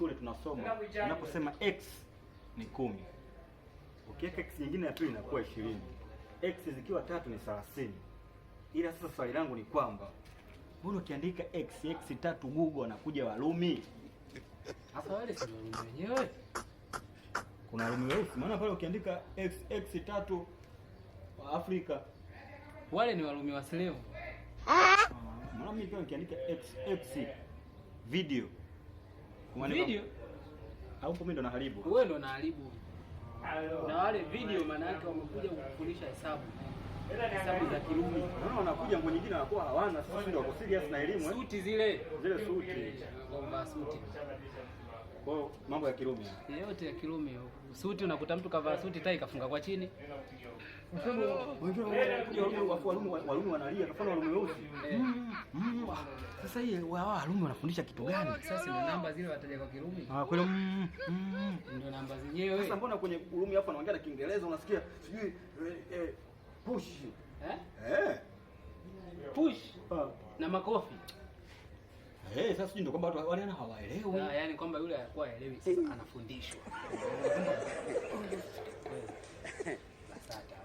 shule tunasoma, unaposema x ni 10. Ukiweka x nyingine ya pili inakuwa 20. X zikiwa 3 ni 30. Ila sasa swali langu ni kwamba mbona ukiandika x 3 Google anakuja Warumi? Sasa wale si Warumi wenyewe. Kuna Warumi weusi, maana pale ukiandika x 3 wa Afrika wale ni Warumi wa slave. Maana mimi pia nikiandika x video. Video au mimi ndo naharibu? Wewe ndo unaharibu. Na wale video maana yake wamekuja kukufundisha hesabu za Kirumi. Naona wanakuja ngo nyingine wanakuwa hawana, sisi ndio wako serious na elimu Suti zile suti. Ngomba suti. Kwa mambo ya Kirumi. Yote ya Kirumi. Suti unakuta mtu kavaa suti tai kafunga kwa chini. Warumi wanalia kafanya Warumi weusi. Sasa hii Warumi wanafundisha kitu gani? Sasa ni namba zile wataja kwa Kirumi. Kweli ndio namba zenyewe. Sasa mbona kwenye Urumi hapo anaongea na Kiingereza unasikia sijui push. Push. Na makofi. Sasa sijui ndio kwamba watu wale hawaelewi. Yaani kwamba yule alikuwa haelewi, sasa anafundishwa. Basata.